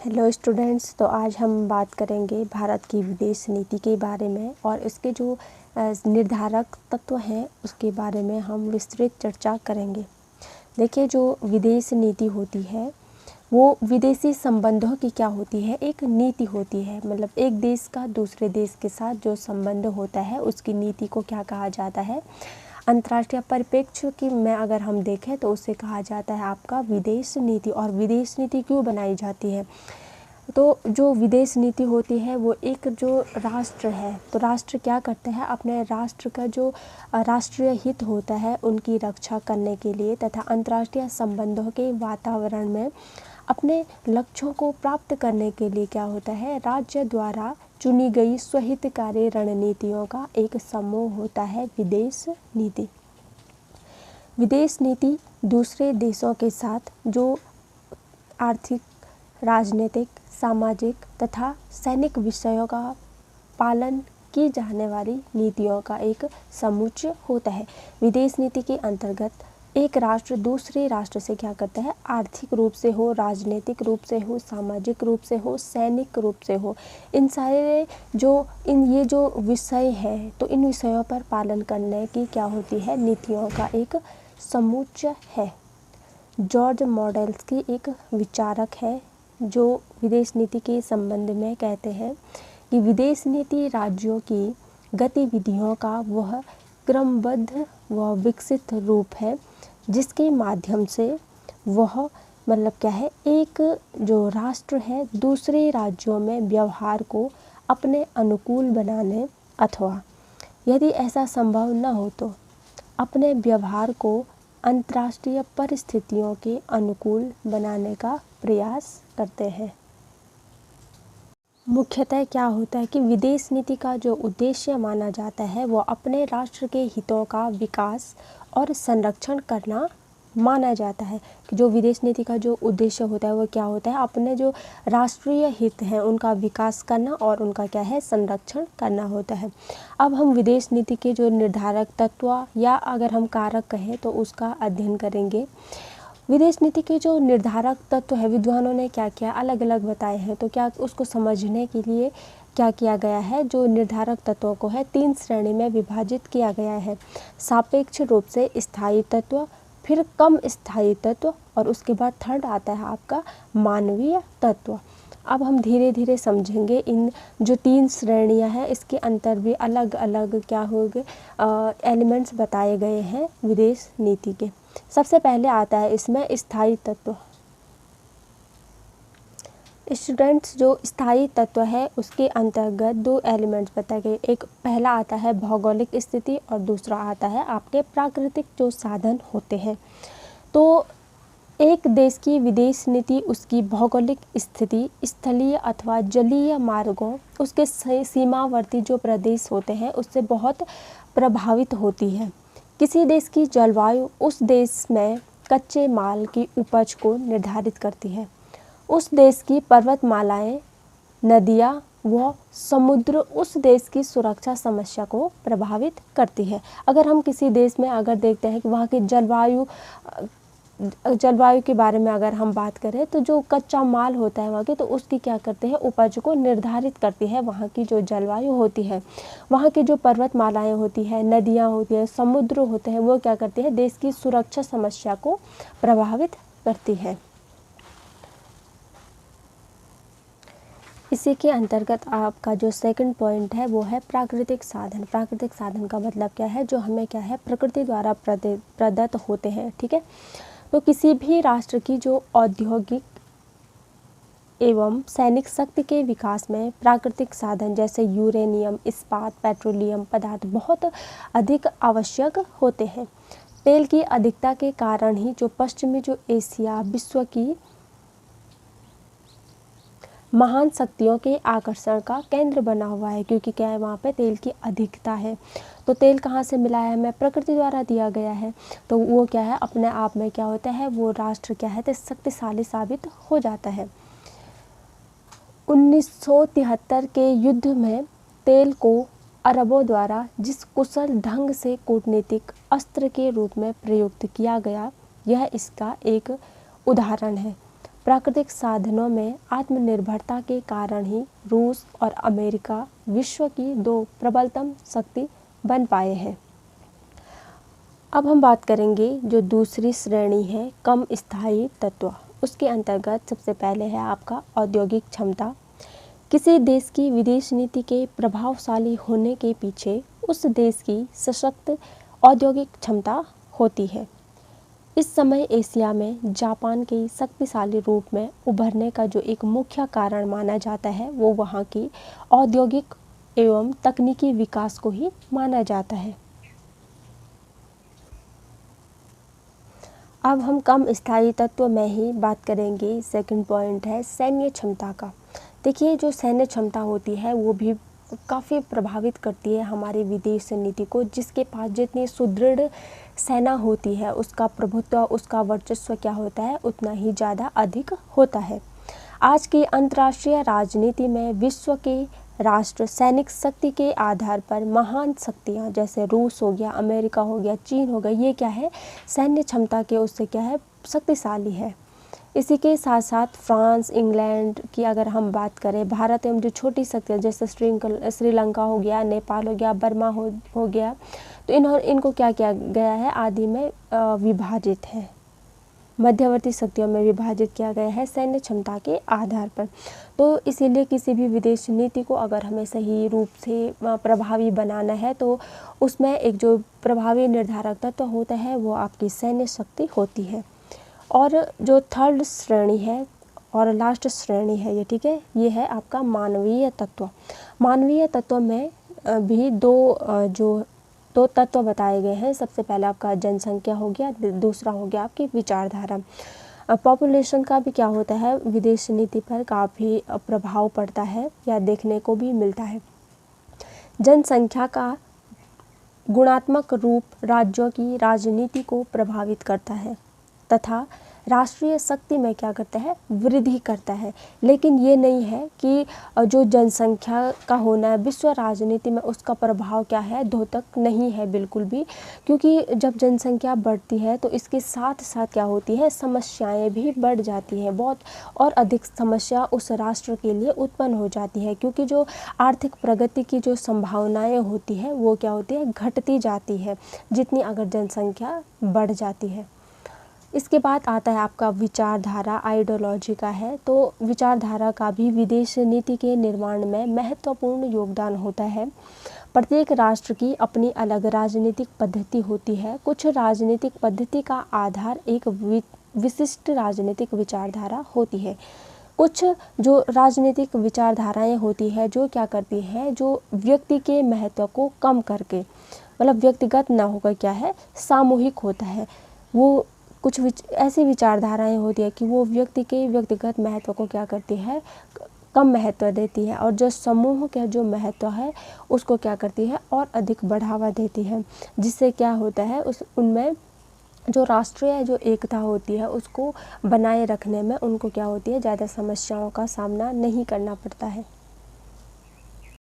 Hello students, तो आज हम बात करेंगे भारत की विदेश नीति के बारे में और इसके जो निर्धारक तत्व हैं उसके बारे में हम विस्तृत चर्चा करेंगे। देखिए, जो विदेश नीति होती है वो विदेशी संबंधों की क्या होती है, एक नीति होती है। मतलब एक देश का दूसरे देश के साथ जो संबंध होता है उसकी नीति को क्या कहा जाता है, अंतर्राष्ट्रीय परिप्रेक्ष्य की में अगर हम देखें तो उसे कहा जाता है आपका विदेश नीति। और विदेश नीति क्यों बनाई जाती है, तो जो विदेश नीति होती है वो एक जो राष्ट्र है, तो राष्ट्र क्या करते हैं, अपने राष्ट्र का जो राष्ट्रीय हित होता है उनकी रक्षा करने के लिए तथा अंतर्राष्ट्रीय संबंधों के वातावरण में अपने लक्ष्यों को प्राप्त करने के लिए क्या होता है, राज्य द्वारा चुनी गई स्वहितकारी रणनीतियों का एक समूह होता है विदेश नीति। विदेश नीति दूसरे देशों के साथ जो आर्थिक, राजनीतिक, सामाजिक तथा सैनिक विषयों का पालन की जाने वाली नीतियों का एक समुच्चय होता है। विदेश नीति के अंतर्गत एक राष्ट्र दूसरे राष्ट्र से क्या करता है, आर्थिक रूप से हो, राजनीतिक रूप से हो, सामाजिक रूप से हो, सैनिक रूप से हो, इन सारे ये जो विषय है तो इन विषयों पर पालन करने की क्या होती है, नीतियों का एक समुच्चय है। जॉर्ज मॉडेल्स की एक विचारक है जो विदेश नीति के संबंध में कहते हैं कि विदेश नीति राज्यों की गतिविधियों का वह क्रमबद्ध व विकसित रूप है जिसके माध्यम से वह मतलब क्या है, एक जो राष्ट्र है दूसरे राज्यों में व्यवहार को अपने अनुकूल बनाने अथवा यदि ऐसा संभव न हो तो अपने व्यवहार को अंतर्राष्ट्रीय परिस्थितियों के अनुकूल बनाने का प्रयास करते हैं। मुख्यतः क्या होता है कि विदेश नीति का जो उद्देश्य माना जाता है वो अपने राष्ट्र के हितों का विकास और संरक्षण करना माना जाता है। कि जो विदेश नीति का जो उद्देश्य होता है वो क्या होता है, अपने जो राष्ट्रीय हित हैं उनका विकास करना और उनका क्या है, संरक्षण करना होता है। अब हम विदेश नीति के जो निर्धारक तत्व या अगर हम कारक कहें तो उसका अध्ययन करेंगे। विदेश नीति के जो निर्धारक तत्व है विद्वानों ने क्या क्या अलग अलग बताए हैं, तो क्या उसको समझने के लिए क्या किया गया है, जो निर्धारक तत्वों को है 3 श्रेणी में विभाजित किया गया है। सापेक्ष रूप से स्थायी तत्व, फिर कम स्थायी तत्व और उसके बाद थर्ड आता है आपका मानवीय तत्व। अब हम धीरे धीरे समझेंगे इन जो 3 श्रेणियां हैं इसके अंतर भी अलग अलग क्या होंगे, एलिमेंट्स बताए गए हैं विदेश नीति के। सबसे पहले आता है इसमें स्थायी तत्व। स्टूडेंट्स, जो स्थायी तत्व है उसके अंतर्गत 2 एलिमेंट्स बताए गए। एक पहला आता है भौगोलिक स्थिति और दूसरा आता है आपके प्राकृतिक जो साधन होते हैं। तो एक देश की विदेश नीति उसकी भौगोलिक स्थिति, स्थलीय अथवा जलीय मार्गों, उसके सीमावर्ती जो प्रदेश होते हैं उससे बहुत प्रभावित होती है। किसी देश की जलवायु उस देश में कच्चे माल की उपज को निर्धारित करती है। उस देश की पर्वतमालाएं, नदियाँ व समुद्र उस देश की सुरक्षा समस्या को प्रभावित करती है। अगर हम किसी देश में अगर देखते हैं कि वहाँ की जलवायु के बारे में अगर हम बात करें तो जो कच्चा माल होता है वहाँ की, तो उसकी क्या करते हैं, उपज को निर्धारित करती है वहाँ की जो जलवायु होती है। वहाँ की जो पर्वतमालाएं होती है, नदियाँ होती है, समुद्र होते हैं, वो क्या करते हैं, देश की सुरक्षा समस्या को प्रभावित करती है। इसी के अंतर्गत आपका जो सेकंड पॉइंट है वो है प्राकृतिक साधन। प्राकृतिक साधन का मतलब क्या है, जो हमें क्या है प्रकृति द्वारा प्रदत्त होते हैं। ठीक है, तो किसी भी राष्ट्र की जो औद्योगिक एवं सैनिक शक्ति के विकास में प्राकृतिक साधन जैसे यूरेनियम, इस्पात, पेट्रोलियम पदार्थ बहुत अधिक आवश्यक होते हैं। तेल की अधिकता के कारण ही जो पश्चिमी जो एशिया विश्व की महान शक्तियों के आकर्षण का केंद्र बना हुआ है, क्योंकि क्या है, वहाँ पे तेल की अधिकता है। तो तेल कहाँ से मिला है, हमें प्रकृति द्वारा दिया गया है। तो वो क्या है, अपने आप में क्या होता है, वो राष्ट्र क्या है, तो शक्तिशाली साबित हो जाता है। 1973 के युद्ध में तेल को अरबों द्वारा जिस कुशल ढंग से कूटनीतिक अस्त्र के रूप में प्रयुक्त किया गया, यह इसका एक उदाहरण है। प्राकृतिक साधनों में आत्मनिर्भरता के कारण ही रूस और अमेरिका विश्व की दो प्रबलतम शक्ति बन पाए हैं। अब हम बात करेंगे जो दूसरी श्रेणी है कम स्थायी तत्व। उसके अंतर्गत सबसे पहले है आपका औद्योगिक क्षमता। किसी देश की विदेश नीति के प्रभावशाली होने के पीछे उस देश की सशक्त औद्योगिक क्षमता होती है। इस समय एशिया में जापान के शक्तिशाली रूप में उभरने का जो एक मुख्य कारण माना जाता है वो वहाँ की औद्योगिक एवं तकनीकी विकास को ही माना जाता है। अब हम कम स्थायी तत्व में ही बात करेंगे। सेकंड पॉइंट है सैन्य क्षमता का। देखिए जो सैन्य क्षमता होती है वो भी काफ़ी प्रभावित करती है हमारी विदेश नीति को। जिसके पास जितनी सुदृढ़ सेना होती है उसका प्रभुत्व, उसका वर्चस्व क्या होता है उतना ही ज़्यादा अधिक होता है। आज की अंतर्राष्ट्रीय राजनीति में विश्व के राष्ट्र सैनिक शक्ति के आधार पर महान शक्तियाँ जैसे रूस हो गया, अमेरिका हो गया, चीन हो गया, ये क्या है सैन्य क्षमता के उससे क्या है शक्तिशाली है। इसी के साथ साथ फ्रांस, इंग्लैंड की अगर हम बात करें, भारत एवं जो छोटी शक्तियाँ जैसे श्रीलंका हो गया, नेपाल हो गया, बर्मा हो गया, तो इनको क्या किया गया है आदि में विभाजित है, मध्यवर्ती शक्तियों में विभाजित किया गया है सैन्य क्षमता के आधार पर। तो इसीलिए किसी भी विदेश नीति को अगर हमें सही रूप से प्रभावी बनाना है तो उसमें एक जो प्रभावी निर्धारक तत्व होता है वो आपकी सैन्य शक्ति होती है। और जो थर्ड श्रेणी है और लास्ट श्रेणी है ये, ठीक है, ये है आपका मानवीय तत्व। मानवीय तत्व में भी दो तत्व बताए गए हैं। सबसे पहला आपका जनसंख्या हो गया, दूसरा हो गया आपकी विचारधारा। पॉपुलेशन का भी क्या होता है विदेश नीति पर काफ़ी प्रभाव पड़ता है या देखने को भी मिलता है। जनसंख्या का गुणात्मक रूप राज्यों की राजनीति को प्रभावित करता है तथा राष्ट्रीय शक्ति में क्या करता है वृद्धि करता है। लेकिन ये नहीं है कि जो जनसंख्या का होना है विश्व राजनीति में उसका प्रभाव क्या है द्योतक नहीं है बिल्कुल भी, क्योंकि जब जनसंख्या बढ़ती है तो इसके साथ साथ क्या होती है समस्याएं भी बढ़ जाती हैं, बहुत और अधिक समस्या उस राष्ट्र के लिए उत्पन्न हो जाती है, क्योंकि जो आर्थिक प्रगति की जो संभावनाएं होती है वो क्या होती है घटती जाती है जितनी अगर जनसंख्या बढ़ जाती है। इसके बाद आता है आपका विचारधारा, आइडियोलॉजी का है। तो विचारधारा का भी विदेश नीति के निर्माण में महत्वपूर्ण योगदान होता है। प्रत्येक राष्ट्र की अपनी अलग राजनीतिक पद्धति होती है। कुछ राजनीतिक पद्धति का आधार एक विशिष्ट राजनीतिक विचारधारा होती है। कुछ जो राजनीतिक विचारधाराएं होती है जो क्या करती हैं जो व्यक्ति के महत्व को कम करके, मतलब व्यक्तिगत ना होकर क्या है सामूहिक होता है। वो कुछ ऐसी विचारधाराएं होती है कि वो व्यक्ति के व्यक्तिगत महत्व को क्या करती है कम महत्व देती है और जो समूह का जो महत्व है उसको क्या करती है और अधिक बढ़ावा देती है, जिससे क्या होता है उनमें जो राष्ट्रीय जो एकता होती है उसको बनाए रखने में उनको क्या होती है ज़्यादा समस्याओं का सामना नहीं करना पड़ता है।